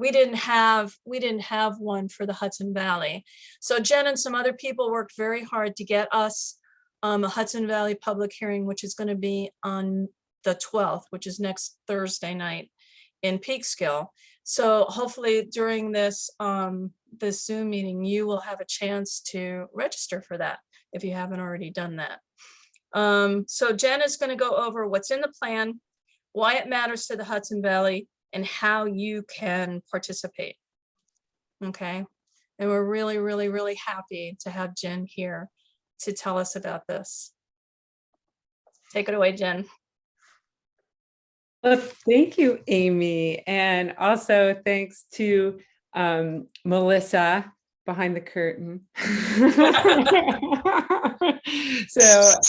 we didn't have one for the Hudson Valley. So Jen and some other people worked very hard to get us a Hudson Valley public hearing, which is going to be on the 12th, which is next Thursday night in Peekskill. So hopefully during this this Zoom meeting, you will have a chance to register for that if you haven't already done that. So Jen is going to go over what's in the plan, why it matters to the Hudson Valley, and how you can participate. Okay. And we're really, really, really happy to have Jen here to tell us about this. Take it away, Jen. Well, thank you, Amy. And also thanks to Melissa behind the curtain. So,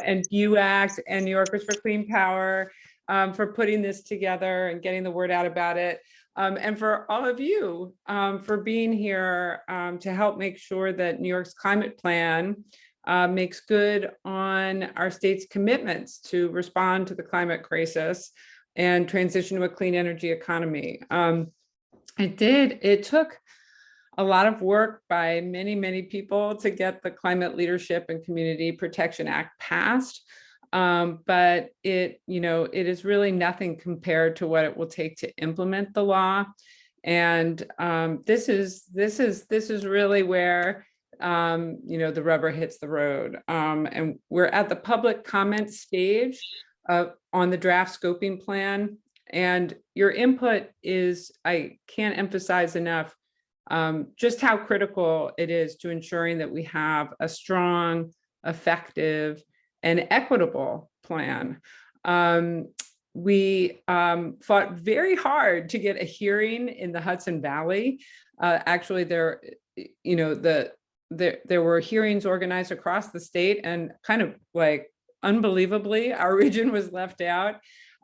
and UACT and New Yorkers for Clean Power for putting this together and getting the word out about it. And for all of you for being here to help make sure that New York's climate plan makes good on our state's commitments to respond to the climate crisis and transition to a clean energy economy. It took a lot of work by many, many people to get the Climate Leadership and Community Protection Act passed. But it is really nothing compared to what it will take to implement the law. And this is really where the rubber hits the road. And we're at the public comment stage on the draft scoping plan. And your input is, I can't emphasize enough, just how critical it is to ensuring that we have a strong, effective, and equitable plan. We fought very hard to get a hearing in the Hudson Valley. Actually, there were hearings organized across the state, and kind of like unbelievably, our region was left out.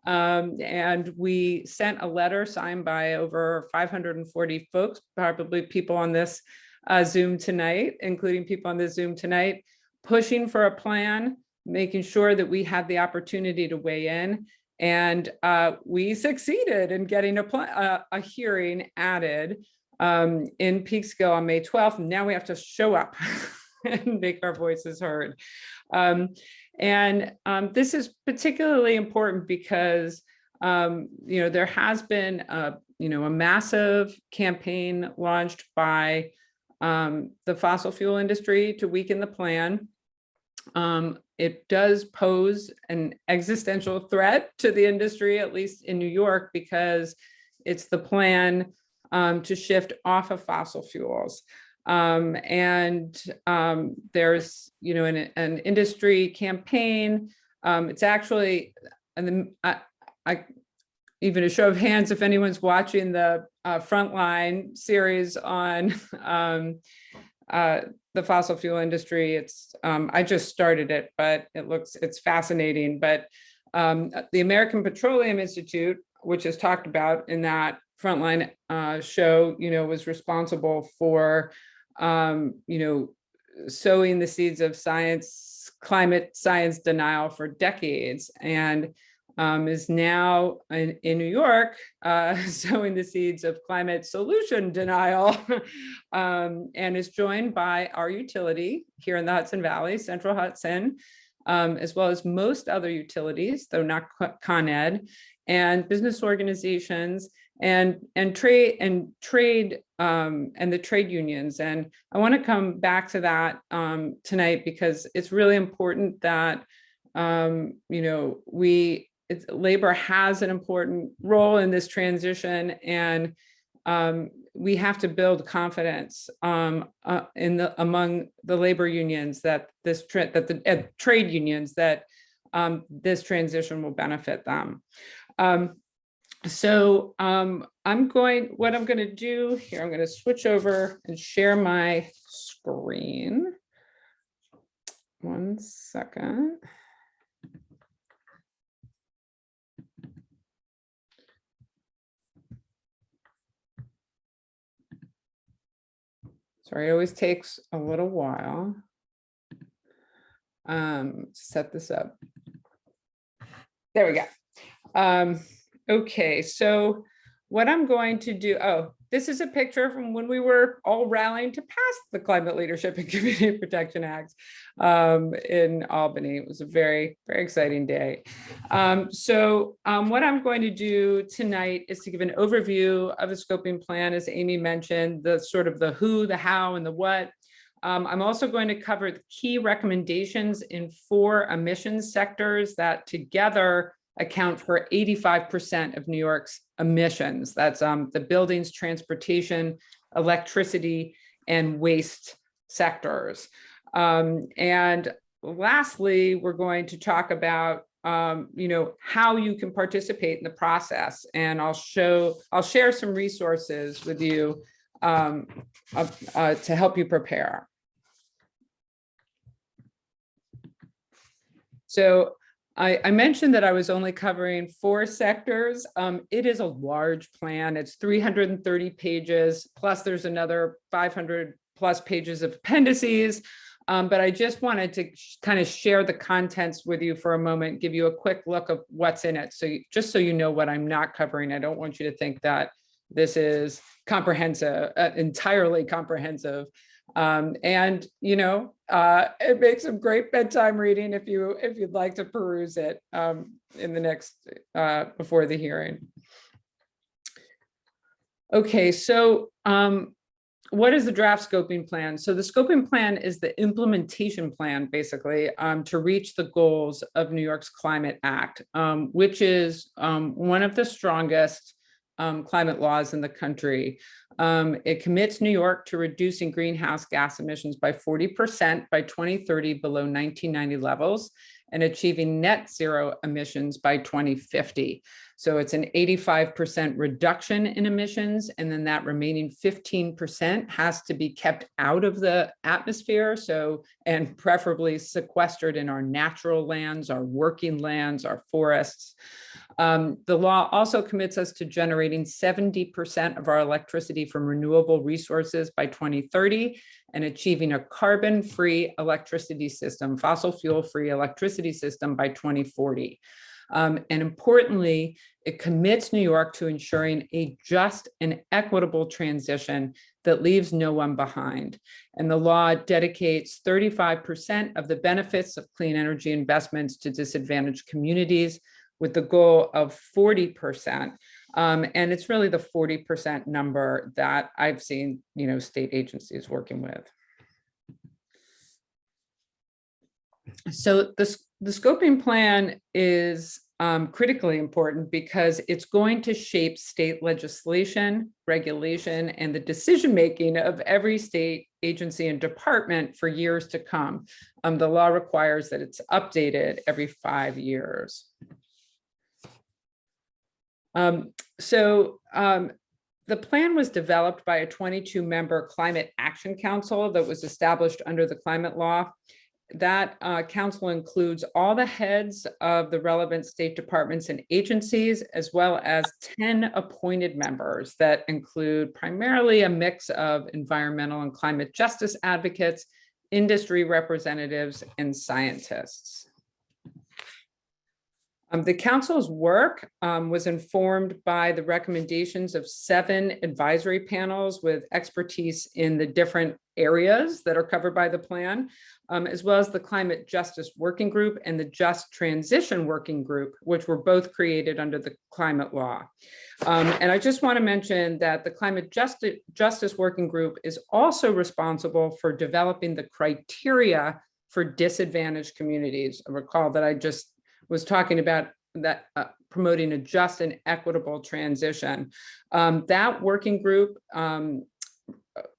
And we sent a letter signed by over 540 folks, probably people on this Zoom tonight, including people on this Zoom tonight, pushing for a plan, making sure that we had the opportunity to weigh in. And we succeeded in getting a hearing added in Peekskill on May 12th. Now we have to show up and make our voices heard. This is particularly important because there has been a massive campaign launched by the fossil fuel industry to weaken the plan. It does pose an existential threat to the industry, at least in New York, because it's the plan to shift off of fossil fuels. There's an industry campaign. It's actually, even a show of hands if anyone's watching the Frontline series on the fossil fuel industry. It's I just started it, but it's fascinating. But the American Petroleum Institute, which is talked about in that Frontline show, was responsible for sowing the seeds of climate science denial for decades, and is now in New York sowing the seeds of climate solution denial, and is joined by our utility here in the Hudson Valley, Central Hudson, as well as most other utilities, though not Con Ed, and business organizations and trade and the trade unions. And I want to come back to that tonight, because it's really important that labor has an important role in this transition, and we have to build confidence among the labor unions that the trade unions that this transition will benefit them. What I'm going to do here, I'm going to switch over and share my screen. One second. Sorry, it always takes a little while to set this up. There we go. Okay, so what I'm going to do, oh, this is a picture from when we were all rallying to pass the Climate Leadership and Community Protection Act in Albany. It was a very, very exciting day. What I'm going to do tonight is to give an overview of the scoping plan, as Amy mentioned, the sort of the who, the how, and the what. I'm also going to cover the key recommendations in 4 emissions sectors that together account for 85% of New York's emissions. That's the buildings, transportation, electricity, and waste sectors. And lastly, we're going to talk about how you can participate in the process. And I'll share some resources with you to help you prepare. So I mentioned that I was only covering 4 sectors. It is a large plan. It's 330 pages, plus there's another 500 plus pages of appendices. But I just wanted to kind of share the contents with you for a moment, give you a quick look of what's in it. So just so you know what I'm not covering, I don't want you to think that this is comprehensive, entirely comprehensive. It makes some great bedtime reading if you'd like to peruse it in the next before the hearing. Okay, so what is the draft scoping plan? So the scoping plan is the implementation plan, basically, to reach the goals of New York's Climate Act, which is one of the strongest climate laws in the country. It commits New York to reducing greenhouse gas emissions by 40% by 2030 below 1990 levels and achieving net zero emissions by 2050. So it's an 85% reduction in emissions, and then that remaining 15% has to be kept out of the atmosphere, and preferably sequestered in our natural lands, our working lands, our forests. The law also commits us to generating 70% of our electricity from renewable resources by 2030 and achieving a carbon-free electricity system, fossil fuel-free electricity system by 2040. And importantly, it commits New York to ensuring a just and equitable transition that leaves no one behind. And the law dedicates 35% of the benefits of clean energy investments to disadvantaged communities, with the goal of 40%. And it's really the 40% number that I've seen, state agencies working with. So the scoping plan is critically important because it's going to shape state legislation, regulation, and the decision-making of every state agency and department for years to come. The law requires that it's updated every 5 years. The plan was developed by a 22-member Climate Action Council that was established under the climate law. That council includes all the heads of the relevant state departments and agencies, as well as 10 appointed members that include primarily a mix of environmental and climate justice advocates, industry representatives, and scientists. The council's work was informed by the recommendations of 7 advisory panels with expertise in the different areas that are covered by the plan, as well as the Climate Justice Working Group and the Just Transition Working Group, which were both created under the climate law. And I just want to mention that the Climate Justice Working Group is also responsible for developing the criteria for disadvantaged communities. I recall that I just was talking about that promoting a just and equitable transition. That working group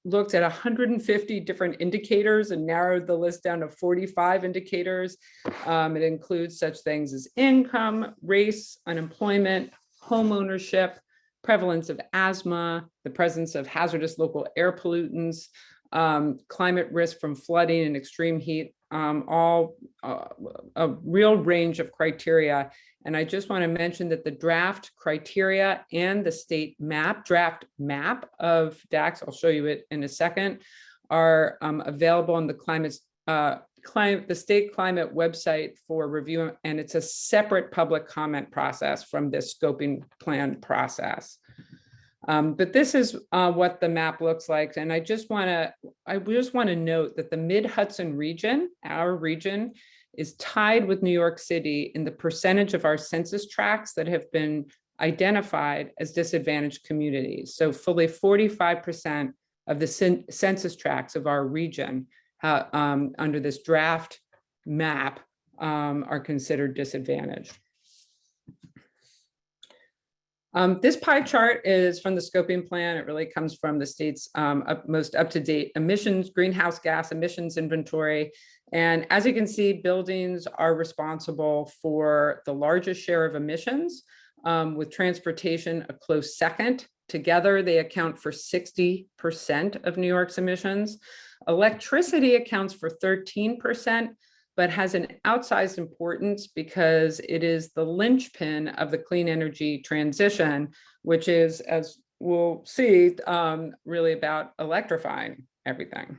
looked at 150 different indicators and narrowed the list down to 45 indicators. It includes such things as income, race, unemployment, home ownership, prevalence of asthma, the presence of hazardous local air pollutants, climate risk from flooding and extreme heat, all a real range of criteria. And I just want to mention that the draft criteria and the state draft map of DACs, I'll show you it in a second, are available on the state climate website for review, and it's a separate public comment process from this scoping plan process. But this is what the map looks like. And I just want to note that the Mid-Hudson region, our region, is tied with New York City in the percentage of our census tracts that have been identified as disadvantaged communities. So fully 45% of the census tracts of our region under this draft map are considered disadvantaged. This pie chart is from the scoping plan. It really comes from the state's most up-to-date emissions, greenhouse gas emissions inventory. And as you can see, buildings are responsible for the largest share of emissions, with transportation a close second. Together, they account for 60% of New York's emissions. Electricity accounts for 13%, but has an outsized importance because it is the linchpin of the clean energy transition, which is, as we'll see, really about electrifying everything.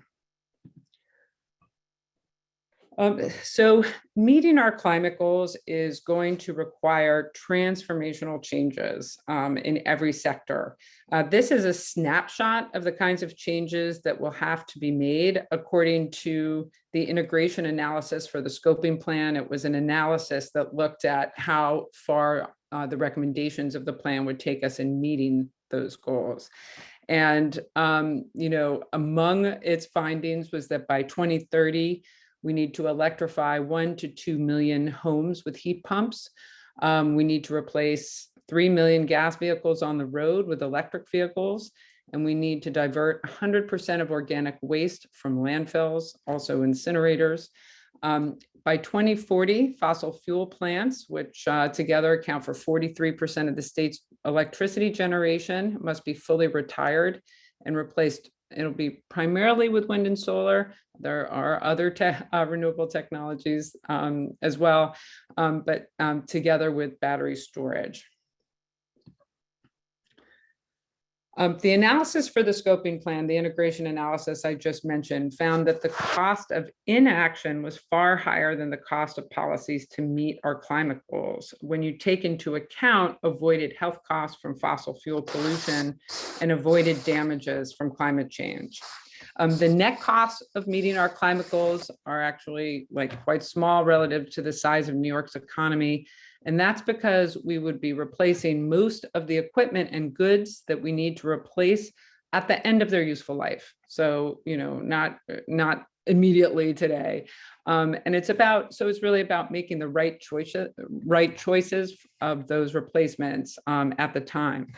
So meeting our climate goals is going to require transformational changes in every sector. This is a snapshot of the kinds of changes that will have to be made according to the integration analysis for the scoping plan. It was an analysis that looked at how far the recommendations of the plan would take us in meeting those goals. And, among its findings was that by 2030, we need to electrify 1 to 2 million homes with heat pumps. We need to replace 3 million gas vehicles on the road with electric vehicles. And we need to divert 100% of organic waste from landfills, also incinerators. By 2040, fossil fuel plants, which together account for 43% of the state's electricity generation, must be fully retired and replaced. It'll be primarily with wind and solar. There are other renewable technologies as well, but together with battery storage. The analysis for the scoping plan, the integration analysis I just mentioned, found that the cost of inaction was far higher than the cost of policies to meet our climate goals when you take into account avoided health costs from fossil fuel pollution and avoided damages from climate change. The net costs of meeting our climate goals are actually quite small relative to the size of New York's economy. And that's because we would be replacing most of the equipment and goods that we need to replace at the end of their useful life. So, not immediately today. And it's really about making the right choices of those replacements at the time.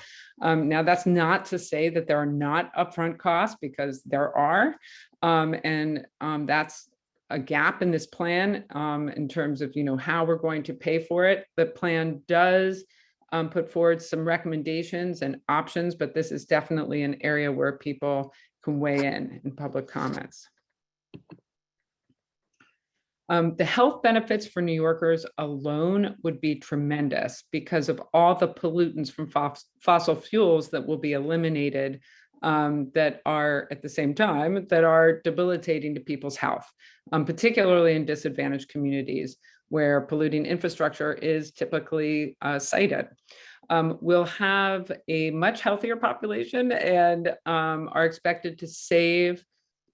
Now, that's not to say that there are not upfront costs, because there are, and that's a gap in this plan in terms of how we're going to pay for it. The plan does put forward some recommendations and options, but this is definitely an area where people can weigh in public comments. The health benefits for New Yorkers alone would be tremendous because of all the pollutants from fossil fuels that will be eliminated that are at the same time that are debilitating to people's health, particularly in disadvantaged communities where polluting infrastructure is typically cited. We'll have a much healthier population and are expected to save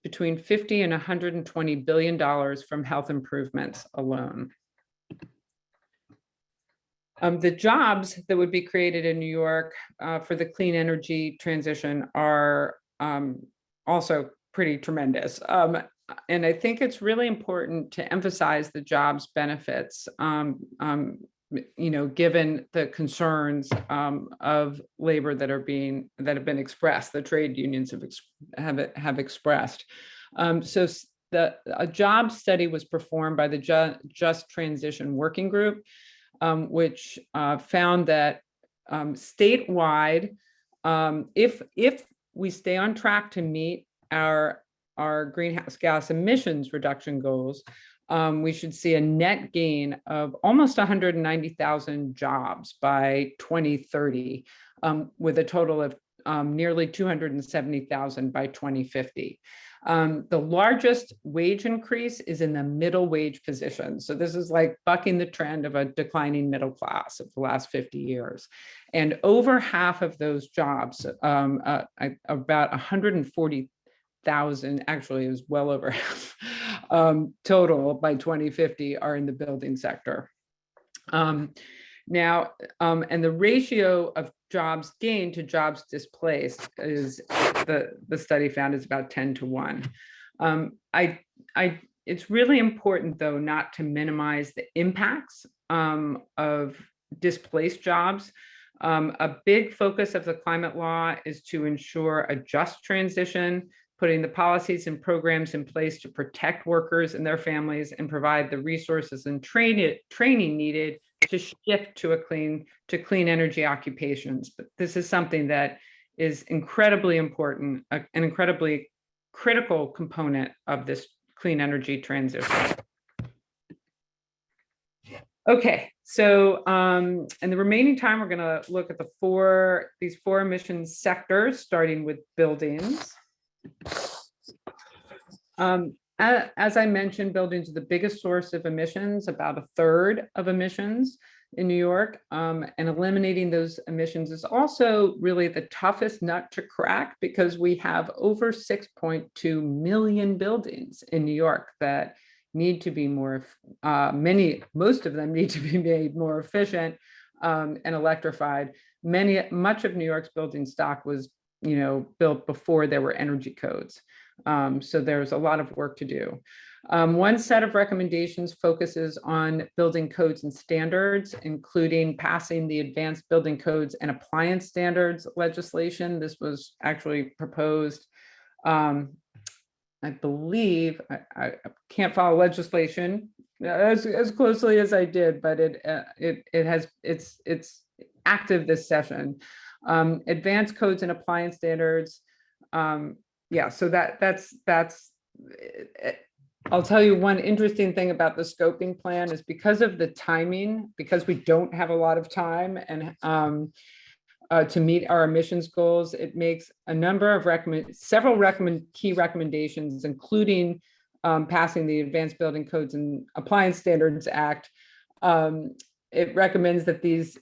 between $50 and $120 billion from health improvements alone. The jobs that would be created in New York for the clean energy transition are also pretty tremendous. And I think it's really important to emphasize the jobs benefits, given the concerns of labor that have been expressed, the trade unions have expressed. So a job study was performed by the Just Transition Working Group, which found that statewide, if we stay on track to meet our greenhouse gas emissions reduction goals, we should see a net gain of almost 190,000 jobs by 2030, with a total of nearly 270,000 by 2050. The largest wage increase is in the middle wage position. So this is like bucking the trend of a declining middle class of the last 50 years. And over half of those jobs, about 140,000, actually it was well over half, total by 2050 are in the building sector. Now, and the ratio of jobs gained to jobs displaced is, the study found, is about 10 to 1. It's really important, though, not to minimize the impacts of displaced jobs. A big focus of the climate law is to ensure a just transition, putting the policies and programs in place to protect workers and their families and provide the resources and training needed to shift to clean energy occupations. But this is something that is incredibly important, an incredibly critical component of this clean energy transition. Okay, so in the remaining time, we're going to look at these four emissions sectors, starting with buildings. As I mentioned, buildings are the biggest source of emissions, about a third of emissions in New York, and eliminating those emissions is also really the toughest nut to crack, because we have over 6.2 million buildings in New York that need to be most of them need to be made more efficient and electrified. Much of New York's building stock was, built before there were energy codes. So there's a lot of work to do. One set of recommendations focuses on building codes and standards, including passing the Advanced Building Codes and Appliance Standards legislation. This was actually proposed, I believe, I can't follow legislation as closely as I did, but it's active this session. Advanced codes and appliance standards. Yeah, so that's I'll tell you one interesting thing about the scoping plan is, because of the timing, because we don't have a lot of time and to meet our emissions goals, it makes a number of several key recommendations, including passing the Advanced Building Codes and Appliance Standards Act. It recommends that these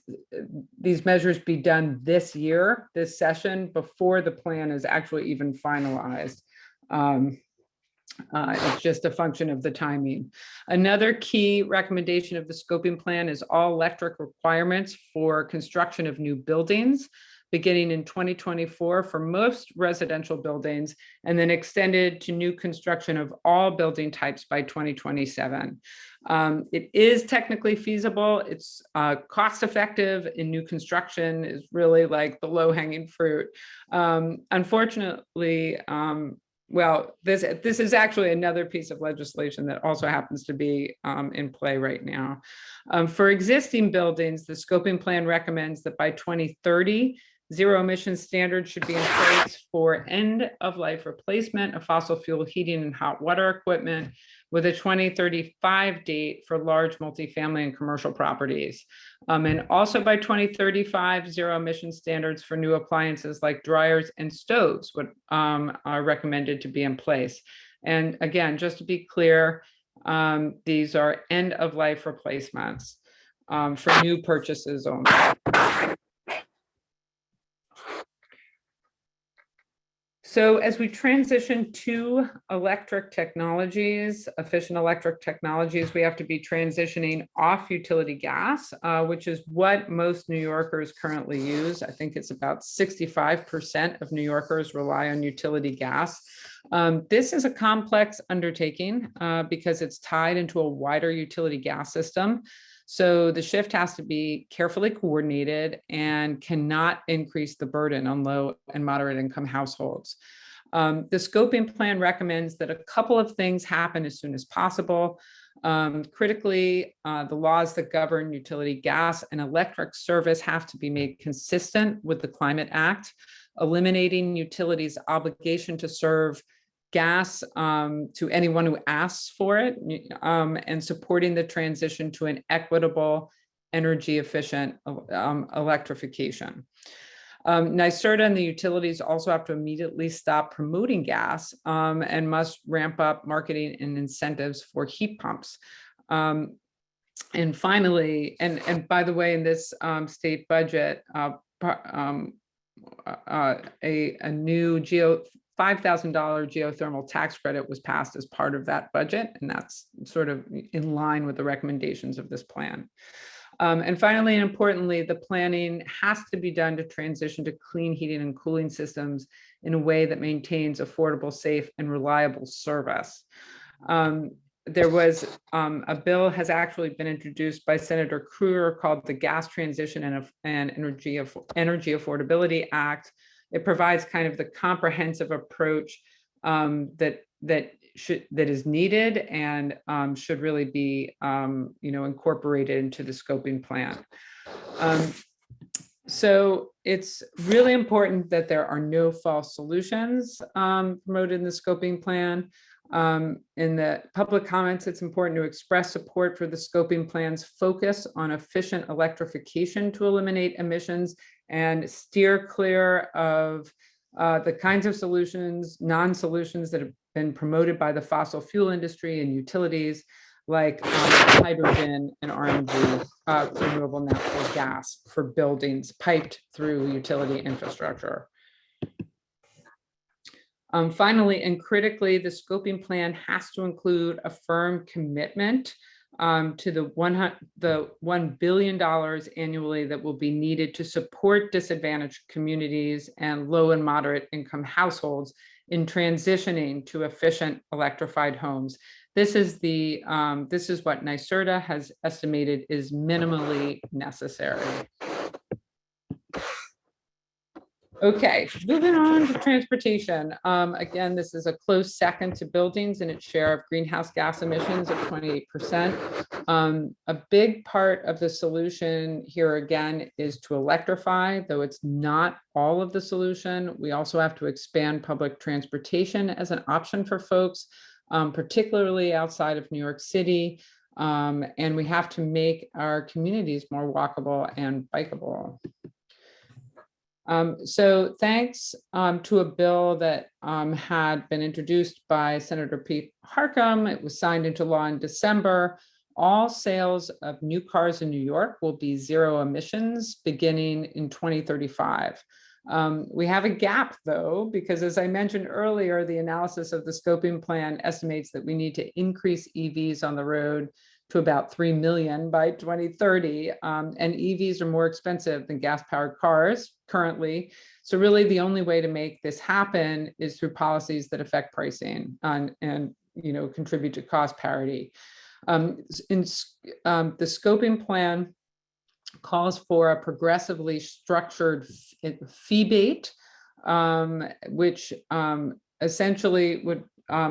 measures be done this year, this session, before the plan is actually even finalized. It's just a function of the timing. Another key recommendation of the scoping plan is all electric requirements for construction of new buildings, beginning in 2024 for most residential buildings, and then extended to new construction of all building types by 2027. It is technically feasible. It's cost effective in new construction, is really like the low-hanging fruit. Unfortunately, well, this is actually another piece of legislation that also happens to be in play right now. For existing buildings, the scoping plan recommends that by 2030, zero emission standards should be in place for end of life replacement of fossil fuel heating and hot water equipment, with a 2035 date for large multifamily and commercial properties. And also by 2035, zero emission standards for new appliances like dryers and stoves are recommended to be in place. And again, just to be clear, these are end of life replacements for new purchases only. So as we transition to electric technologies, efficient electric technologies, we have to be transitioning off utility gas, which is what most New Yorkers currently use. I think it's about 65% of New Yorkers rely on utility gas. This is a complex undertaking because it's tied into a wider utility gas system. So the shift has to be carefully coordinated and cannot increase the burden on low and moderate income households. The scoping plan recommends that a couple of things happen as soon as possible. Critically, the laws that govern utility gas and electric service have to be made consistent with the Climate Act, eliminating utilities' obligation to serve gas to anyone who asks for it, and supporting the transition to an equitable, energy efficient electrification. NYCP and the utilities also have to immediately stop promoting gas and must ramp up marketing and incentives for heat pumps. And finally, and by the way, in this state budget, a new $5,000 geothermal tax credit was passed as part of that budget, and that's sort of in line with the recommendations of this plan. And finally, and importantly, the planning has to be done to transition to clean heating and cooling systems in a way that maintains affordable, safe, and reliable service. There was a bill has actually been introduced by Senator Kruger called the Gas Transition and Energy Affordability Act. It provides kind of the comprehensive approach that is needed and should really be incorporated into the scoping plan. So it's really important that there are no false solutions promoted in the scoping plan. In the public comments, it's important to express support for the scoping plan's focus on efficient electrification to eliminate emissions and steer clear of the kinds of solutions, non-solutions that have been promoted by the fossil fuel industry and utilities like hydrogen and RNG, renewable natural gas for buildings piped through utility infrastructure. Finally, and critically, the scoping plan has to include a firm commitment to the $1 billion annually that will be needed to support disadvantaged communities and low and moderate income households in transitioning to efficient electrified homes. This is what NYCP has estimated is minimally necessary. Okay, moving on to transportation. Again, this is a close second to buildings in its share of greenhouse gas emissions at 28%. A big part of the solution here again is to electrify, though it's not all of the solution. We also have to expand public transportation as an option for folks, particularly outside of New York City. And we have to make our communities more walkable and bikeable. So thanks to a bill that had been introduced by Senator Pete Harckham. It was signed into law in December. All sales of new cars in New York will be zero emissions beginning in 2035. We have a gap though, because as I mentioned earlier, the analysis of the scoping plan estimates that we need to increase EVs on the road to about 3 million by 2030. And EVs are more expensive than gas-powered cars currently. So really the only way to make this happen is through policies that affect pricing and contribute to cost parity. The scoping plan calls for a progressively structured fee bait, which essentially would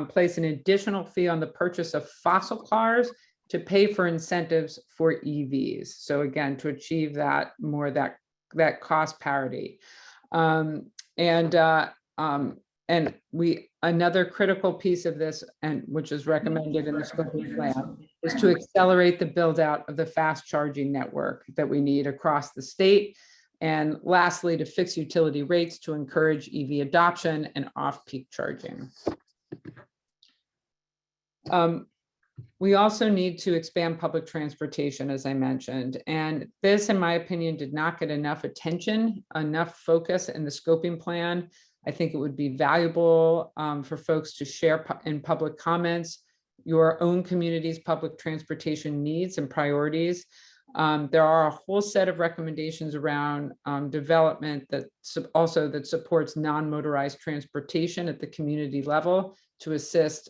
place an additional fee on the purchase of fossil cars to pay for incentives for EVs. So again, to achieve that cost parity. Another critical piece of this, and which is recommended in the scoping plan, is to accelerate the build out of the fast charging network that we need across the state. And lastly, to fix utility rates to encourage EV adoption and off-peak charging. We also need to expand public transportation, as I mentioned, and this, in my opinion, did not get enough attention, enough focus in the scoping plan. I think it would be valuable for folks to share in public comments your own community's public transportation needs and priorities. There are a whole set of recommendations around development that supports non-motorized transportation at the community level to assist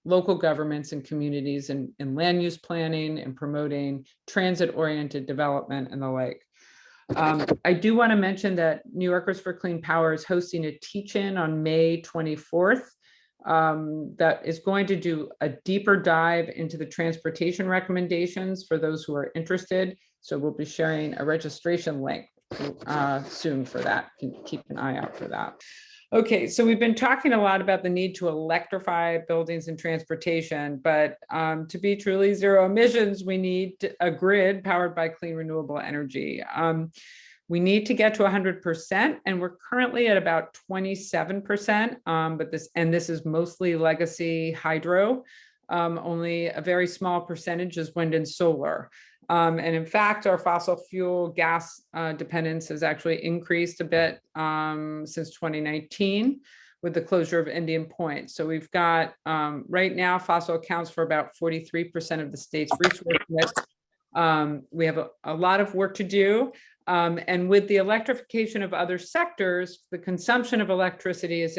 local governments and communities in land use planning and promoting transit-oriented development and the like. I do want to mention that New Yorkers for Clean Power is hosting a teach-in on May 24th that is going to do a deeper dive into the transportation recommendations for those who are interested. So we'll be sharing a registration link soon for that. Keep an eye out for that. Okay, so we've been talking a lot about the need to electrify buildings and transportation, but to be truly zero emissions, we need a grid powered by clean renewable energy. We need to get to 100%, and we're currently at about 27%, but this is mostly legacy hydro. Only a very small percentage is wind and solar. And in fact, our fossil fuel gas dependence has actually increased a bit since 2019 with the closure of Indian Point. So we've got, right now, fossil accounts for about 43% of the state's resource mix. We have a lot of work to do. And with the electrification of other sectors, the consumption of electricity is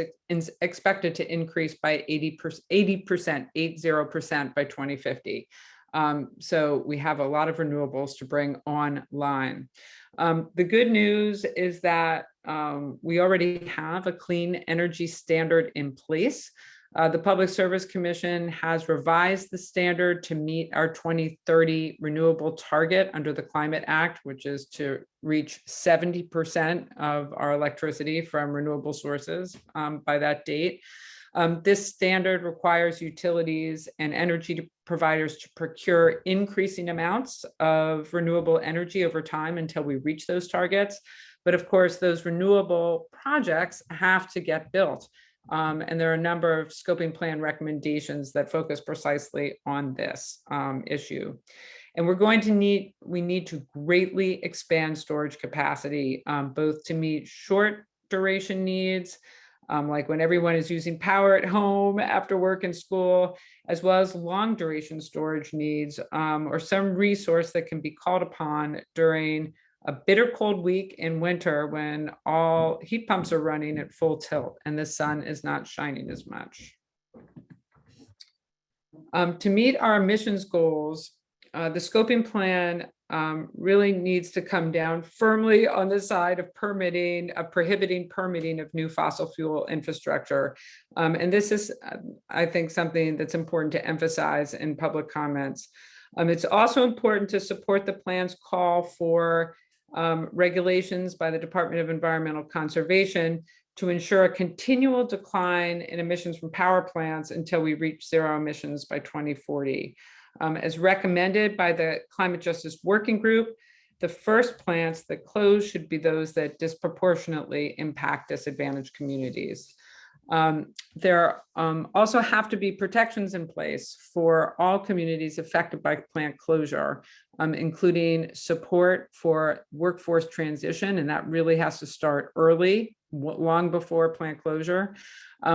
expected to increase by 80% by 2050. So we have a lot of renewables to bring online. The good news is that we already have a clean energy standard in place. The Public Service Commission has revised the standard to meet our 2030 renewable target under the Climate Act, which is to reach 70% of our electricity from renewable sources by that date. This standard requires utilities and energy providers to procure increasing amounts of renewable energy over time until we reach those targets. But of course, those renewable projects have to get built. And there are a number of scoping plan recommendations that focus precisely on this issue. And we need to greatly expand storage capacity, both to meet short duration needs, like when everyone is using power at home, after work and school, as well as long duration storage needs, or some resource that can be called upon during a bitter cold week in winter when all heat pumps are running at full tilt and the sun is not shining as much. To meet our emissions goals, the scoping plan really needs to come down firmly on the side of prohibiting permitting of new fossil fuel infrastructure. And this is, I think, something that's important to emphasize in public comments. It's also important to support the plan's call for regulations by the Department of Environmental Conservation to ensure a continual decline in emissions from power plants until we reach zero emissions by 2040. As recommended by the Climate Justice Working Group, the first plants that close should be those that disproportionately impact disadvantaged communities. There also have to be protections in place for all communities affected by plant closure, including support for workforce transition, and that really has to start early, long before plant closure,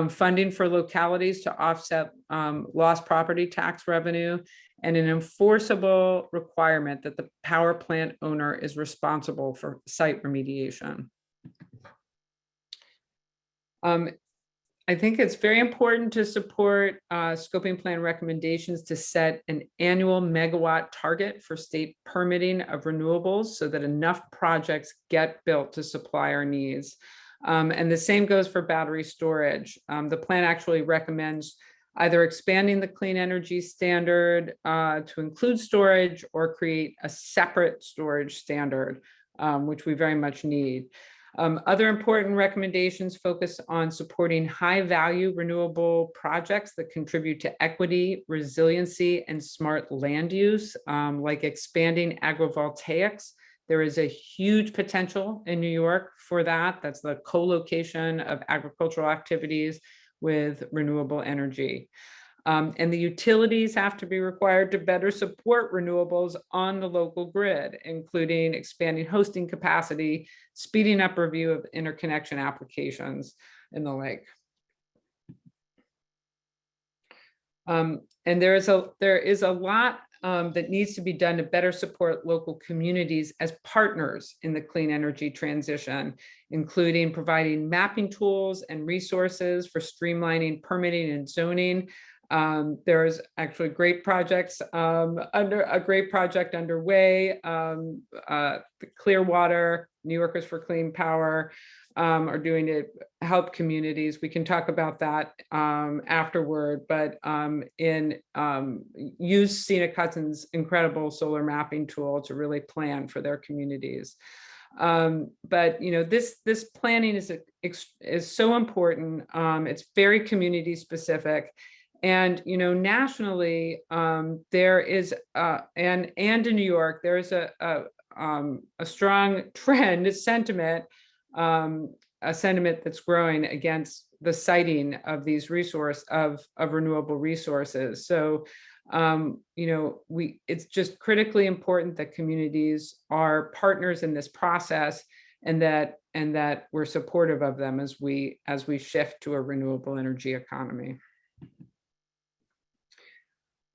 funding for localities to offset lost property tax revenue, and an enforceable requirement that the power plant owner is responsible for site remediation. I think it's very important to support scoping plan recommendations to set an annual megawatt target for state permitting of renewables so that enough projects get built to supply our needs. And the same goes for battery storage. The plan actually recommends either expanding the clean energy standard to include storage or create a separate storage standard, which we very much need. Other important recommendations focus on supporting high-value renewable projects that contribute to equity, resiliency, and smart land use, like expanding agrivoltaics. There is a huge potential in New York for that. That's the co-location of agricultural activities with renewable energy. And the utilities have to be required to better support renewables on the local grid, including expanding hosting capacity, speeding up review of interconnection applications, and the like. And there is a lot that needs to be done to better support local communities as partners in the clean energy transition, including providing mapping tools and resources for streamlining permitting and zoning. There's actually great projects underway. The Clearwater, New Yorkers for Clean Power are doing to help communities. We can talk about that afterward, but use Scenic Hudson's incredible solar mapping tool to really plan for their communities. But this planning is so important. It's very community specific. And nationally, there is and in New York, there is a strong trend, sentiment a sentiment that's growing against the siting of these renewable resources. So, it's just critically important that communities are partners in this process, and that we're supportive of them as we shift to a renewable energy economy.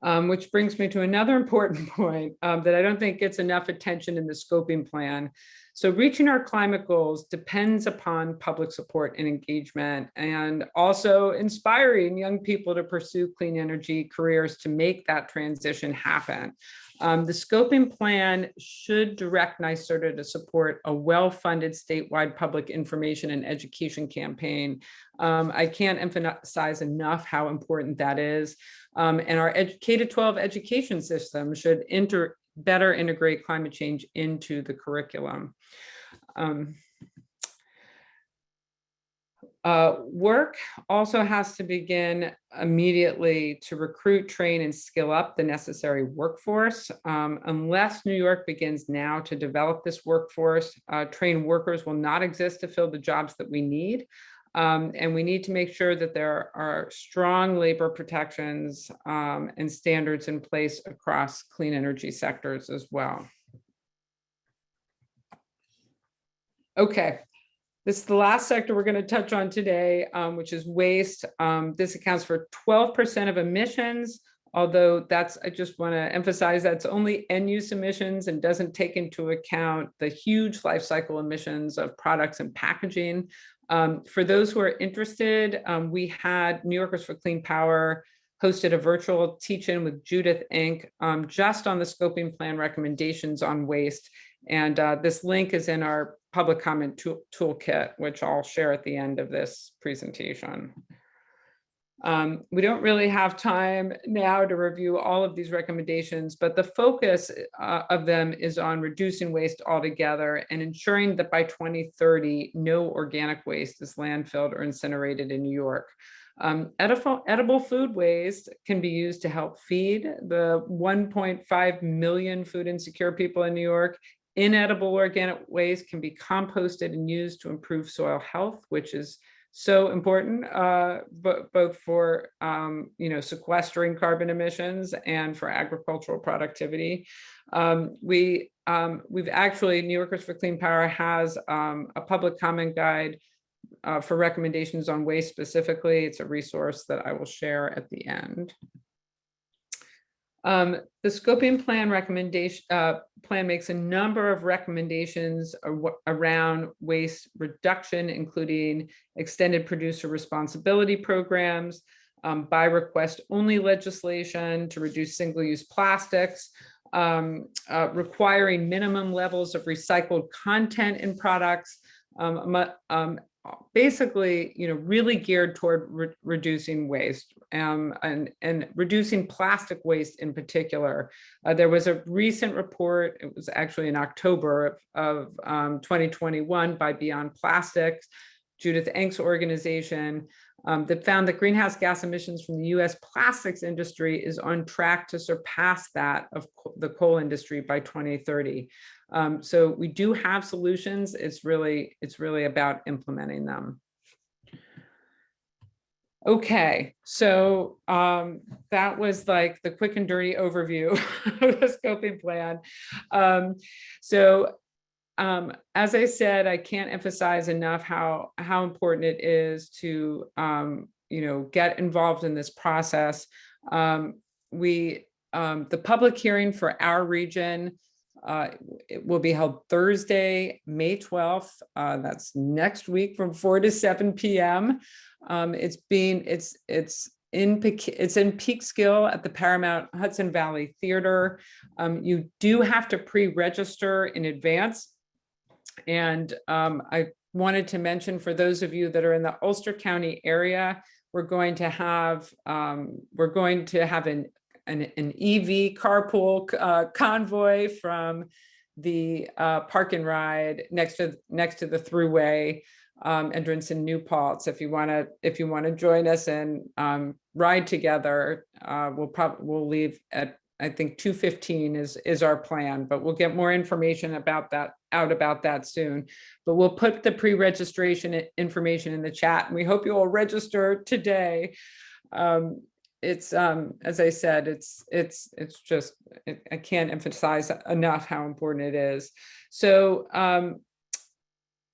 Which brings me to another important point that I don't think gets enough attention in the scoping plan. So reaching our climate goals depends upon public support and engagement, and also inspiring young people to pursue clean energy careers to make that transition happen. The scoping plan should direct NYCP to support a well-funded statewide public information and education campaign. I can't emphasize enough how important that is. And our K-12 education system should better integrate climate change into the curriculum. Work also has to begin immediately to recruit, train, and skill up the necessary workforce. Unless New York begins now to develop this workforce, trained workers will not exist to fill the jobs that we need. And we need to make sure that there are strong labor protections and standards in place across clean energy sectors as well. Okay, this is the last sector we're going to touch on today, which is waste. This accounts for 12% of emissions, although I just want to emphasize that's only end-use emissions and doesn't take into account the huge life cycle emissions of products and packaging. For those who are interested, we had New Yorkers for Clean Power hosted a virtual teach-in with Judith Inc. Just on the scoping plan recommendations on waste. And this link is in our public comment toolkit, which I'll share at the end of this presentation. We don't really have time now to review all of these recommendations, but the focus of them is on reducing waste altogether and ensuring that by 2030, no organic waste is landfilled or incinerated in New York. Edible food waste can be used to help feed the 1.5 million food insecure people in New York. Inedible organic waste can be composted and used to improve soil health, which is so important, both for sequestering carbon emissions and for agricultural productivity. We've actually, New Yorkers for Clean Power has a public comment guide for recommendations on waste specifically. It's a resource that I will share at the end. The scoping plan plan makes a number of recommendations around waste reduction, including extended producer responsibility programs, by request only legislation to reduce single-use plastics, requiring minimum levels of recycled content in products, basically, really geared toward reducing waste and reducing plastic waste in particular. There was a recent report, it was actually in October of 2021 by Beyond Plastics, Judith Eng's organization, that found that greenhouse gas emissions from the US plastics industry is on track to surpass that of the coal industry by 2030. So we do have solutions. It's really about implementing them. Okay, so that was like the quick and dirty overview of the scoping plan. As I said, I can't emphasize enough how important it is to get involved in this process. The public hearing for our region, it will be held Thursday, May 12th. That's next week from 4 to 7 p.m. It's in Peekskill at the Paramount Hudson Valley Theater. You do have to pre-register in advance. And I wanted to mention, for those of you that are in the Ulster County area, we're going to have an EV carpool convoy from the Park and Ride next to the Thruway entrance in New Paltz. If you want to join us and ride together, we'll leave at, I think, 2:15 is our plan, but we'll get more information about that out about that soon. But we'll put the pre-registration information in the chat, and we hope you all register today. It's as I said, it's just, I can't emphasize enough how important it is. So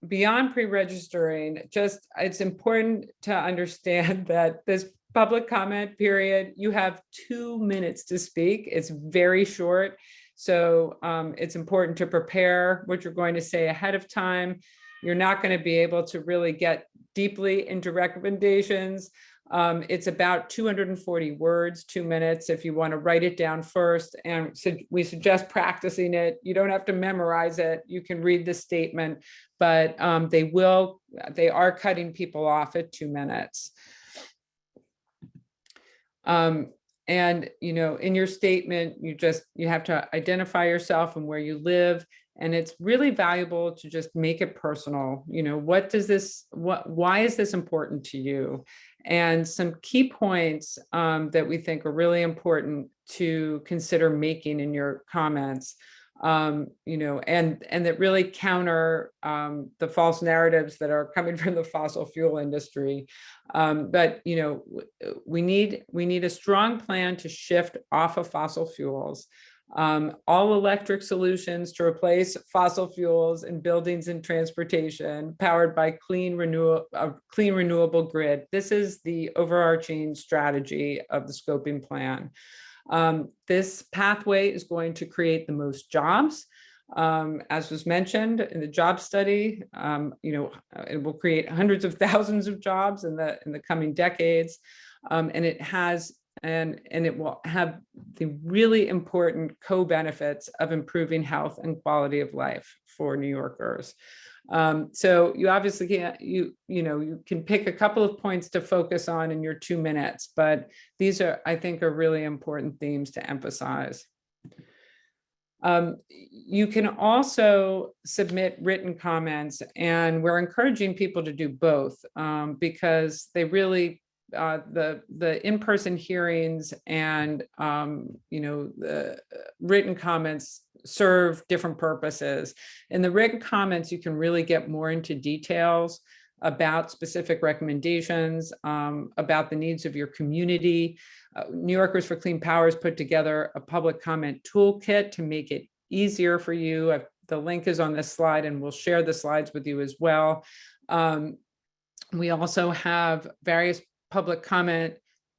beyond pre-registering, just it's important to understand that this public comment period, you have 2 minutes to speak. It's very short. So it's important to prepare what you're going to say ahead of time. You're not going to be able to really get deeply into recommendations. It's about 240 words, 2 minutes, if you want to write it down first. And so we suggest practicing it. You don't have to memorize it. You can read the statement, but they are cutting people off at 2 minutes. And, you know, in your statement, you have to identify yourself and where you live. And it's really valuable to just make it personal. You know, why is this important to you? And some key points that we think are really important to consider making in your comments, you know, and that really counter the false narratives that are coming from the fossil fuel industry. But, you know, we need a strong plan to shift off of fossil fuels. All electric solutions to replace fossil fuels in buildings and transportation powered by clean renewable grid. This is the overarching strategy of the scoping plan. This pathway is going to create the most jobs. As was mentioned in the job study, you know, it will create hundreds of thousands of jobs in the coming decades. And it will have the really important co-benefits of improving health and quality of life for New Yorkers. So you obviously can't, you can pick a couple of points to focus on in your 2 minutes, but these are, I think, are really important themes to emphasize. You can also submit written comments, and we're encouraging people to do both because they really, the in-person hearings and you know, the written comments serve different purposes. In the written comments, you can really get more into details about specific recommendations, about the needs of your community. New Yorkers for Clean Power has put together a public comment toolkit to make it easier for you. The link is on this slide, and we'll share the slides with you as well. We also have various public comment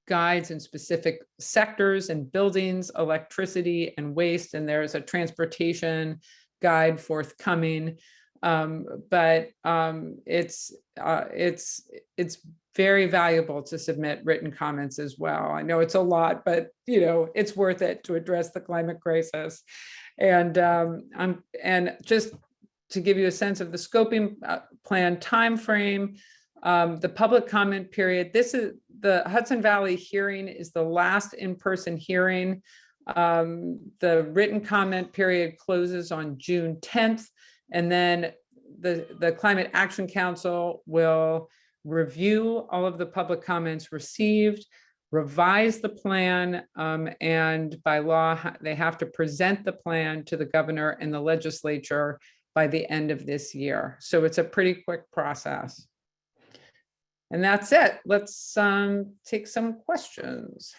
guides in specific sectors and buildings, electricity and waste, and there's a transportation guide forthcoming. But it's very valuable to submit written comments as well. I know it's a lot, but you know, it's worth it to address the climate crisis. And just to give you a sense of the scoping plan timeframe, the public comment period, the Hudson Valley hearing is the last in-person hearing. The written comment period closes on June 10th, and then the Climate Action Council will review all of the public comments received, revise the plan, and by law, they have to present the plan to the governor and the legislature by the end of this year. So it's a pretty quick process. And that's it. Let's take some questions.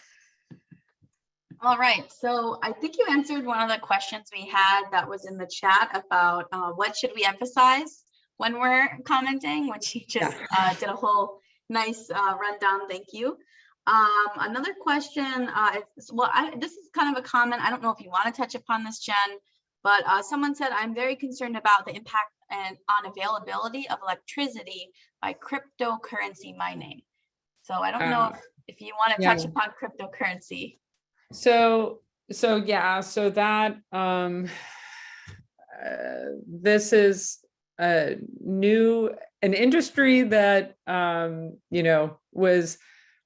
All right, so I think you answered one of the questions we had that was in the chat about what should we emphasize when we're commenting, which you just did a whole nice rundown. Thank you. Another question is, this is kind of a comment. I don't know if you want to touch upon this, Jen, but someone said, I'm very concerned about the impact on availability of electricity by cryptocurrency mining. So I don't know if you want to touch upon cryptocurrency. So that this is an industry that you know, was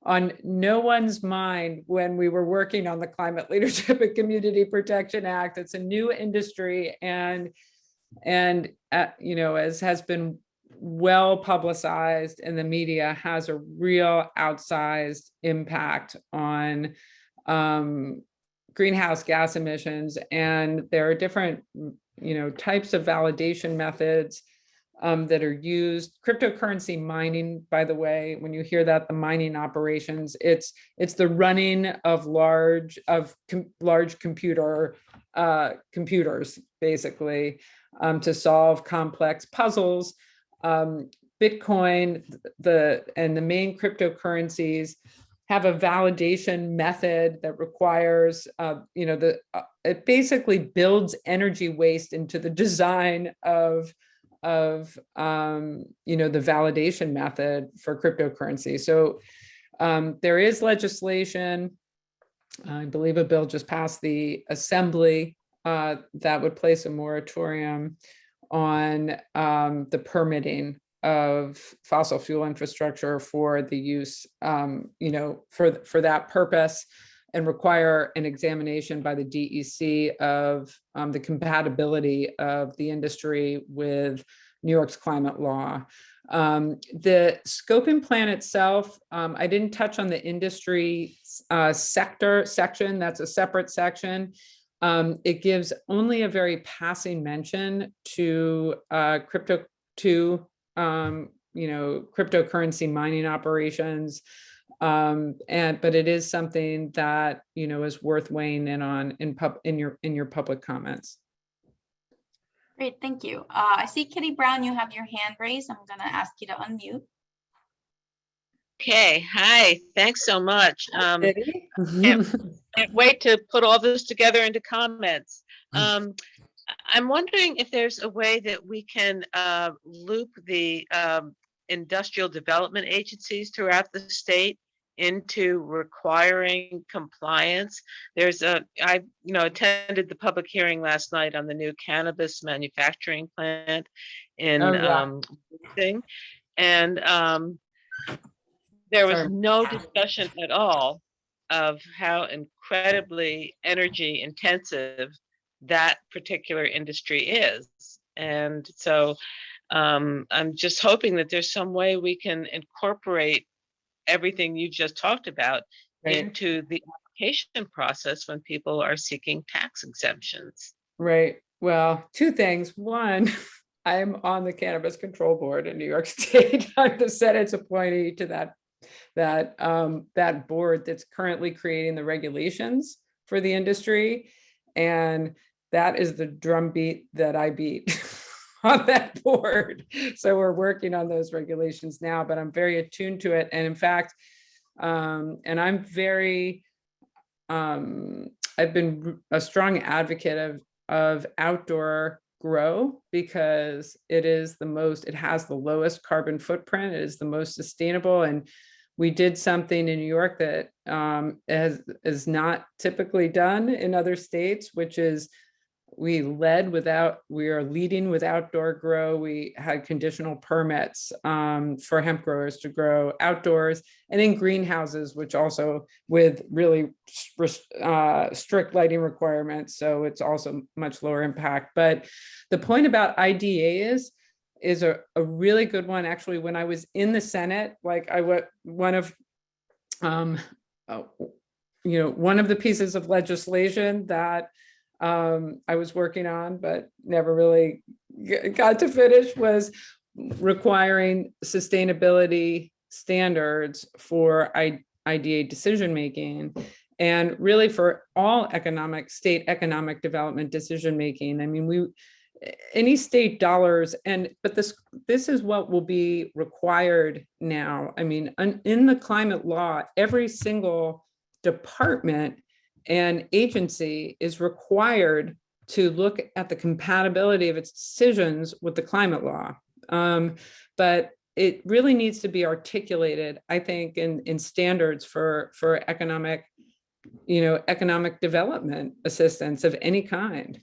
on no one's mind when we were working on the Climate Leadership and Community Protection Act. It's a new industry, and you know, as has been well publicized in the media, has a real outsized impact on greenhouse gas emissions. And there are different, types of validation methods that are used. Cryptocurrency mining, by the way, when you hear that, the mining operations, it's the running of large computers, basically, to solve complex puzzles. Bitcoin, and the main cryptocurrencies have a validation method that requires, it basically builds energy waste into the design of the validation method for cryptocurrency. So there is legislation. I believe a bill just passed the assembly that would place a moratorium on the permitting of fossil fuel infrastructure for the use, for that purpose, and require an examination by the DEC of the compatibility of the industry with New York's climate law. The scoping plan itself, I didn't touch on the industry sector section. That's a separate section. It gives only a very passing mention to cryptocurrency mining operations. But it is something that, is worth weighing in on in your public comments. Great, thank you. I see Kitty Brown, you have your hand raised. I'm gonna ask you to unmute. Okay, hi, thanks so much. Kitty? Can't wait to put all this together into comments. I'm wondering if there's a way that we can loop the industrial development agencies throughout the state into requiring compliance. I attended the public hearing last night on the new cannabis manufacturing plant in thing, and there was no discussion at all of how incredibly energy intensive that particular industry is. And so I'm just hoping that there's some way we can incorporate everything you just talked about into the application process when people are seeking tax exemptions. Right. Well, two things. One, I'm on the Cannabis Control Board in New York State. I'm the Senate's appointee to that board that's currently creating the regulations for the industry. And that is the drumbeat that I beat on that board. So we're working on those regulations now, but I'm very attuned to it. And in fact, and I'm very, I've been a strong advocate of outdoor grow because it has the lowest carbon footprint. It is the most sustainable. And we did something in New York that is not typically done in other states, which is we are leading with outdoor grow. We had conditional permits for hemp growers to grow outdoors and in greenhouses, which also with really strict lighting requirements. So it's also much lower impact. But the point about IDAs is a really good one. Actually, when I was in the Senate, one of the pieces of legislation that I was working on, but never really got to finish, was requiring sustainability standards for IDA decision-making, and really for all state economic development decision-making. I mean, any state dollars, but this is what will be required now. I mean, in the climate law, every single department and agency is required to look at the compatibility of its decisions with the climate law. But it really needs to be articulated, I think, in standards for economic development assistance of any kind.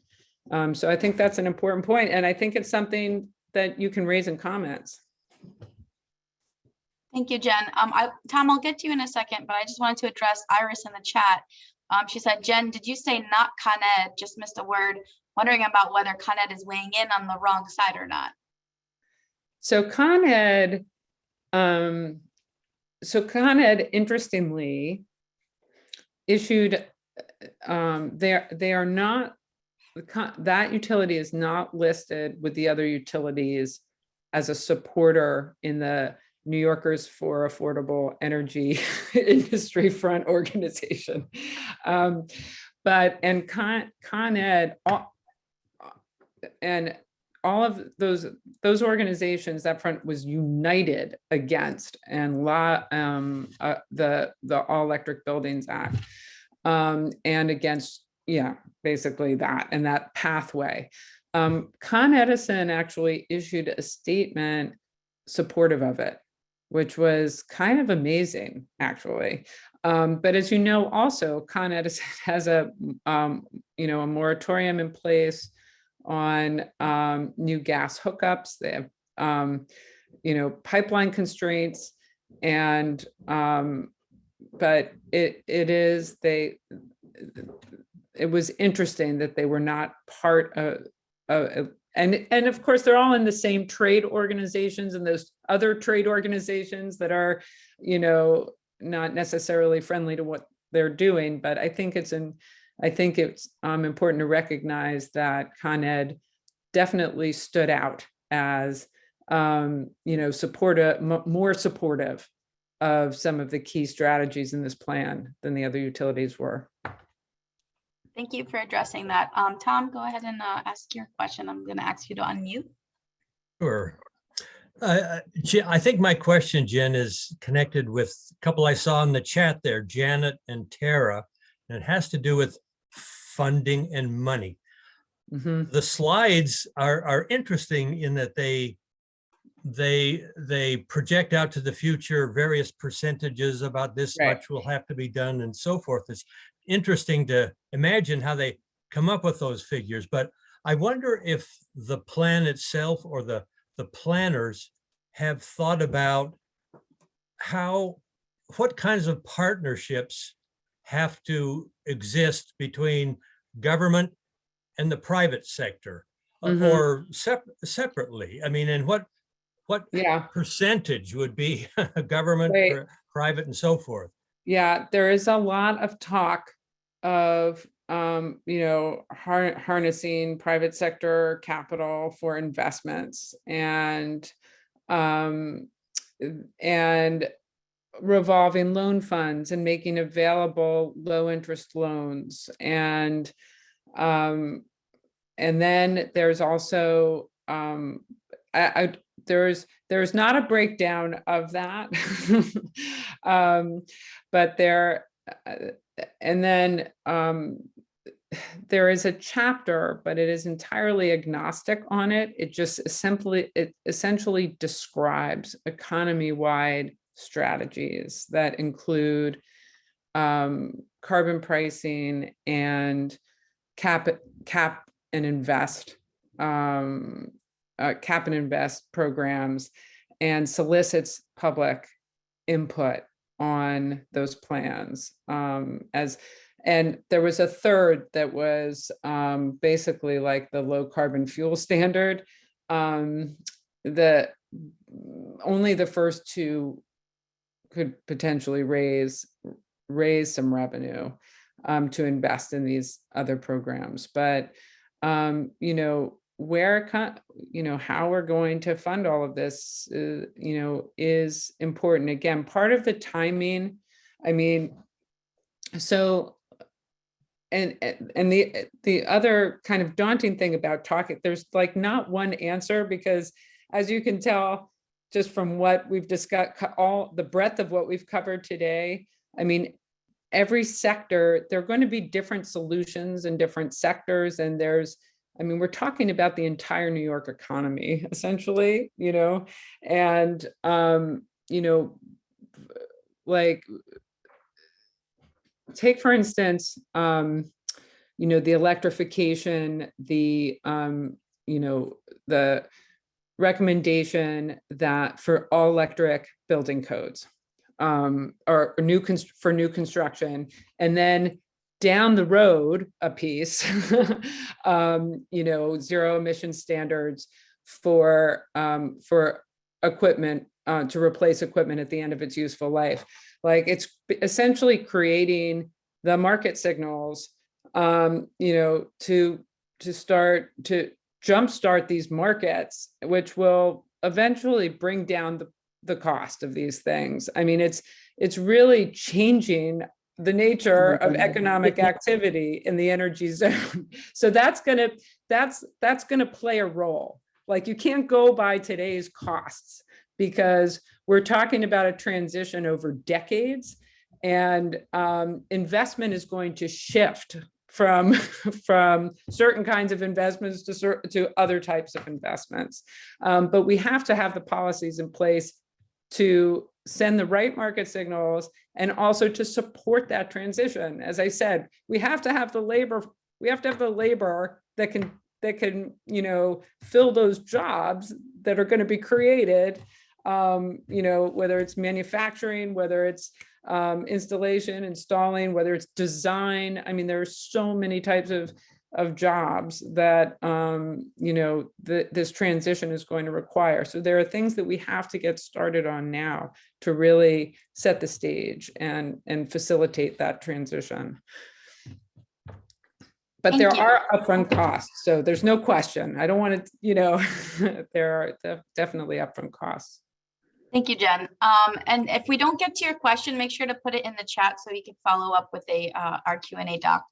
So I think that's an important point, and I think it's something that you can raise in comments. Thank you, Jen. Tom, I'll get to you in a second, but I just wanted to address Iris in the chat. She said, Jen, did you say not Con Ed? Just missed a word. Wondering about whether Con Ed is weighing in on the wrong side or not. So Con Ed, interestingly, issued they are not, that utility is not listed with the other utilities as a supporter in the New Yorkers for Affordable Energy Industry Front organization. And Con Ed, and all of those organizations, that front was united against and the All Electric Buildings Act, and against, basically that and that pathway. Con Edison actually issued a statement supportive of it, which was kind of amazing, actually. But as you know, also Con Edison has a moratorium in place on new gas hookups. They have pipeline constraints, and but it was interesting that they were not part of and of course they're all in the same trade organizations, and those other trade organizations that are not necessarily friendly to what they're doing. But I think it's important to recognize that Con Ed definitely stood out as more supportive of some of the key strategies in this plan than the other utilities were. Thank you for addressing that. Tom, go ahead and ask your question. I'm going to ask you to unmute. Sure. I think my question, Jen, is connected with a couple I saw in the chat there, Janet and Tara, and it has to do with funding and money. Mm-hmm. The slides are interesting in that they project out to the future various percentages about this Right. much will have to be done and so forth. It's interesting to imagine how they come up with those figures, but I wonder if the plan itself or the planners have thought about what kinds of partnerships have to exist between government and the private sector, or separately. I mean, and what percentage would be government, Right. private, and so forth? Yeah, there is a lot of talk of harnessing private sector capital for investments, and revolving loan funds, and making available low interest loans, and then there's also there's not a breakdown of that, but there is a chapter, but it is entirely agnostic on it. It essentially describes economy-wide strategies that include carbon pricing and cap and invest programs, and solicits public input on those plans. And there was a third that was basically like the low carbon fuel standard. Only the first two could potentially raise some revenue to invest in these other programs. But how we're going to fund all of this is important. Again, part of the timing, and the other kind of daunting thing about talking, there's like not one answer, because as you can tell just from what we've discussed, all the breadth of what we've covered today, every sector, there are going to be different solutions in different sectors, and we're talking about the entire New York economy, essentially, and, like, take, for instance, the electrification, the recommendation that for all electric building codes, or for new construction, and then down the road a piece, zero emission standards for equipment, to replace equipment at the end of its useful life. Like, it's essentially creating the market signals, to start to jumpstart these markets, which will eventually bring down the cost of these things. I mean, it's really changing the nature of economic activity in the energy zone. So that's gonna play a role. Like, you can't go by today's costs, because we're talking about a transition over decades, and investment is going to shift from certain kinds of investments to other types of investments. But we have to have the policies in place to send the right market signals and also to support that transition. As I said, we have to have the labor. We have to have the labor that can fill those jobs that are going to be created. Whether it's manufacturing, whether it's installation, installing, whether it's design. I mean, there are so many types of jobs that this transition is going to require. So there are things that we have to get started on now to really set the stage and facilitate that transition. But Thank there you. are upfront costs, so there's no question. I don't want to, there are definitely upfront costs. Thank you, Jen. And if we don't get to your question, make sure to put it in the chat so we can follow up with our Q&A doc.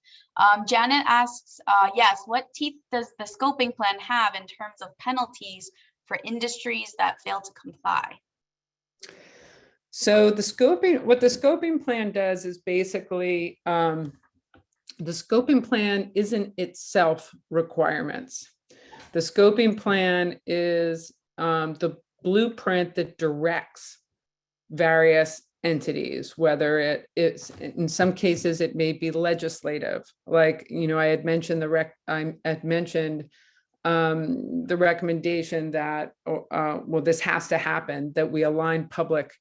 Janet asks, yes, what teeth does the scoping plan have in terms of penalties for industries that fail to comply? So what the scoping plan does is basically, the scoping plan isn't itself requirements. The scoping plan is the blueprint that directs various entities, whether it's in some cases it may be legislative, like I had mentioned the recommendation that this has to happen, that we align public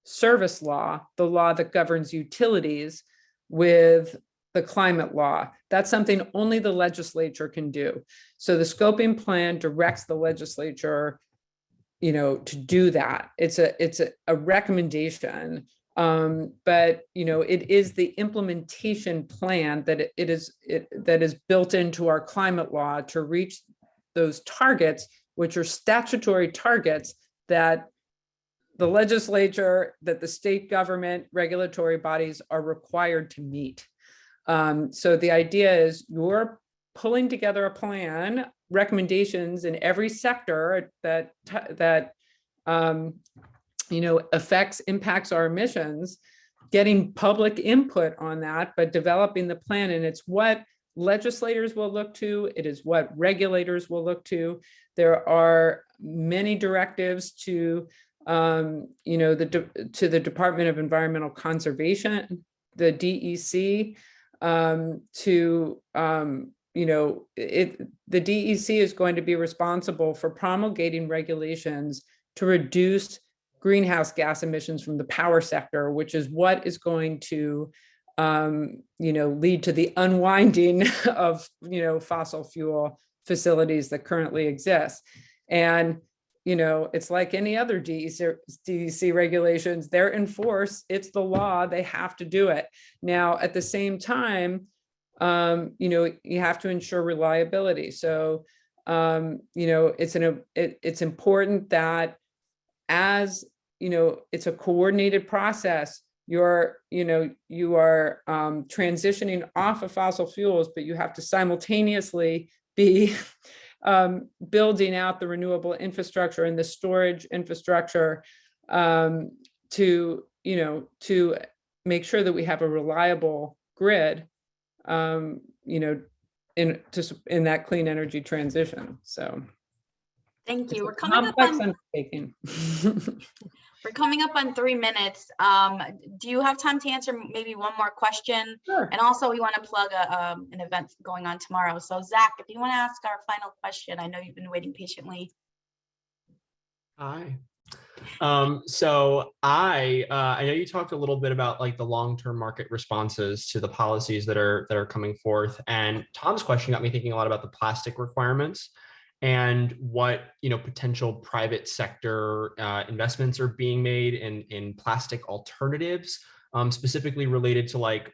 service law, the law that governs utilities, with the climate law. That's something only the legislature can do. So the scoping plan directs the legislature to do that. It's a recommendation, but it is the implementation plan that that is built into our climate law to reach those targets, which are statutory targets that the legislature, that the state government regulatory bodies are required to meet. So the idea is you're pulling together a plan, recommendations in every sector that impacts our emissions, getting public input on that, but developing the plan. And it's what legislators will look to. It is what regulators will look to. There are many directives to the Department of Environmental Conservation, the DEC, the DEC is going to be responsible for promulgating regulations to reduce greenhouse gas emissions from the power sector, which is what is going to lead to the unwinding of fossil fuel facilities that currently exist. And it's like any other DEC regulations, they're in force. It's the law. They have to do it. Now, at the same time, you have to ensure reliability. So, it's important that, as it's a coordinated process. You are transitioning off of fossil fuels, but you have to simultaneously be building out the renewable infrastructure and the storage infrastructure to make sure that we have a reliable grid in that clean energy transition. So thank you. We're coming up on 3 minutes. Do you have time to answer maybe one more question? Sure. And also we want to plug an event going on tomorrow. So Zach, if you want to ask our final question, I know you've been waiting patiently. Hi. So I know you talked a little bit about like the long-term market responses to the policies that are coming forth, and Tom's question got me thinking a lot about the plastic requirements and what potential private sector investments are being made in plastic alternatives, specifically related to like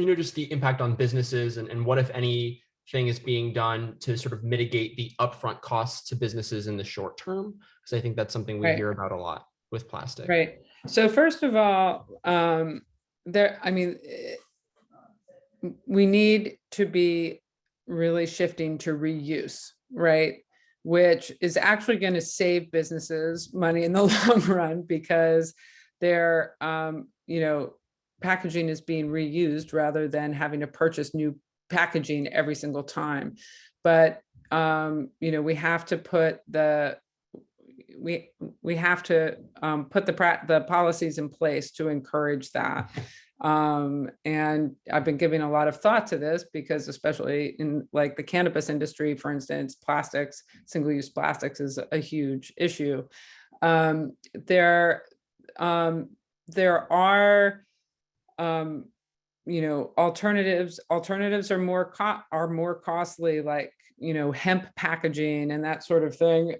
just the impact on businesses and what, if anything, is being done to sort of mitigate the upfront costs to businesses in the short term? Because I think that's something we Right. hear about a lot with plastic. Right. So first of all, we need to be really shifting to reuse, right? Which is actually going to save businesses money in the long run, because their, packaging is being reused rather than having to purchase new packaging every single time. But, we have to put the policies in place to encourage that. And I've been giving a lot of thought to this, because especially in like the cannabis industry, for instance, plastics, single-use plastics is a huge issue. There are alternatives are more costly, like, hemp packaging and that sort of thing.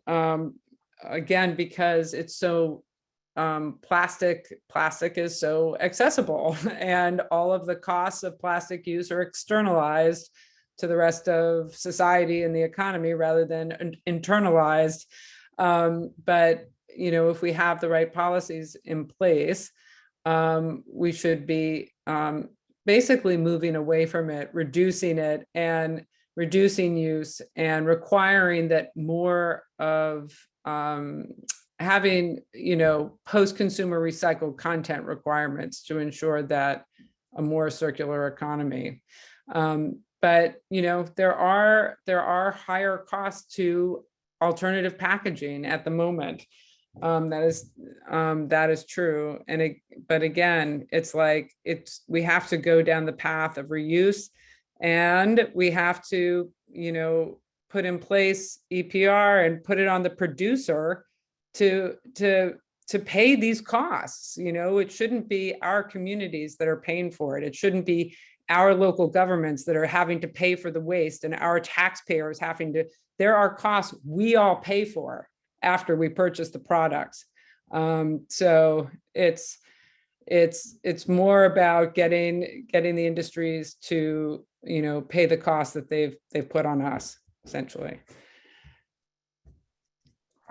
Again, because it's so plastic is so accessible, and all of the costs of plastic use are externalized to the rest of society and the economy rather than internalized. But if we have the right policies in place, we should be basically moving away from it, reducing use, and requiring that more of having, post-consumer recycled content requirements to ensure that a more circular economy. But, there are higher costs to alternative packaging at the moment. That is true. But again, we have to go down the path of reuse, and we have to, put in place EPR and put it on the producer to pay these costs. It shouldn't be our communities that are paying for it. It shouldn't be our local governments that are having to pay for the waste, and our taxpayers there are costs we all pay for after we purchase the products. So it's more about getting the industries to, pay the costs that they've put on us, essentially.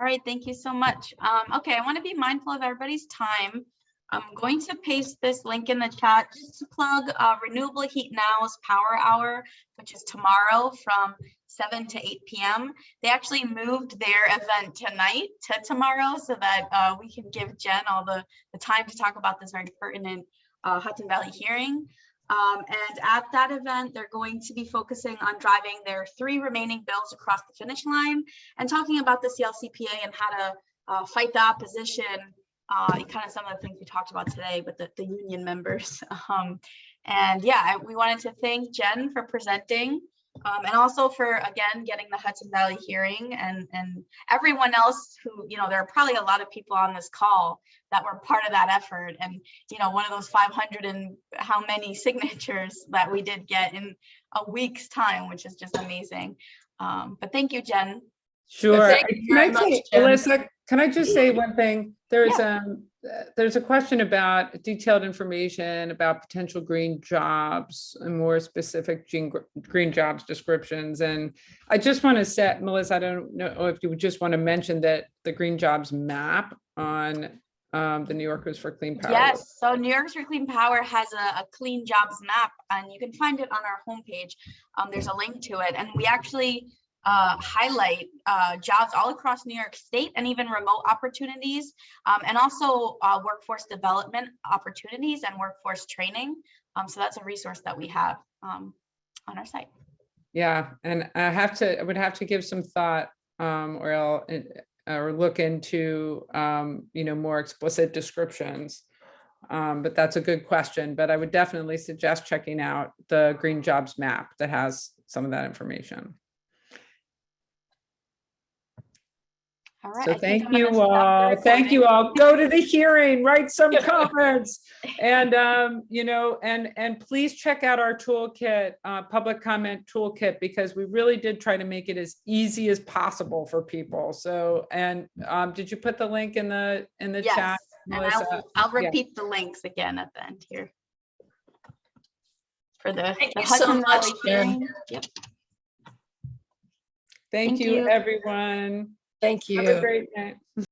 All right, thank you so much. Okay, I want to be mindful of everybody's time. I'm going to paste this link in the chat just to plug Renewable Heat Now's Power Hour, which is tomorrow from 7 to 8 p.m. They actually moved their event tonight to tomorrow so that we can give Jen all the time to talk about this very pertinent Hudson Valley hearing. And at that event, they're going to be focusing on driving their 3 remaining bills across the finish line and talking about the CLCPA and how to fight the opposition, kind of some of the things we talked about today with the union members. And yeah, we wanted to thank Jen for presenting, and also for, again, getting the Hudson Valley hearing, and everyone else who, there are probably a lot of people on this call that were part of that effort. And, one of those 500 and how many signatures that we did get in a week's time, which is just amazing. But thank you, Jen. Sure. Thank you very much, Jen. Alyssa, can I just say one thing? There's a question about detailed information about potential green jobs and more specific green jobs descriptions. And I just want to set, Melissa, I don't know if you would just want to mention that the green jobs map on the New Yorkers for Clean Power. Yes, so New Yorkers for Clean Power has a clean jobs map, and you can find it on our homepage. There's a link to it, and we actually highlight jobs all across New York State and even remote opportunities, and also workforce development opportunities and workforce training. So that's a resource that we have on our site. Yeah, and I would have to give some thought, or look into more explicit descriptions. But that's a good question. But I would definitely suggest checking out the Green Jobs map that has some of that information. All right. So thank you all. Thank you all. Go to the hearing, write some comments, and and please check out our toolkit, public comment toolkit, because we really did try to make it as easy as possible for people. So, and did you put the link in the Yes, chat, and Melissa? I'll repeat the links again at the end here. for the Thank the you so Hudson much, Valley Jen. hearing. Yep. Thank Thank you, you. everyone. Thank Have a you. great night.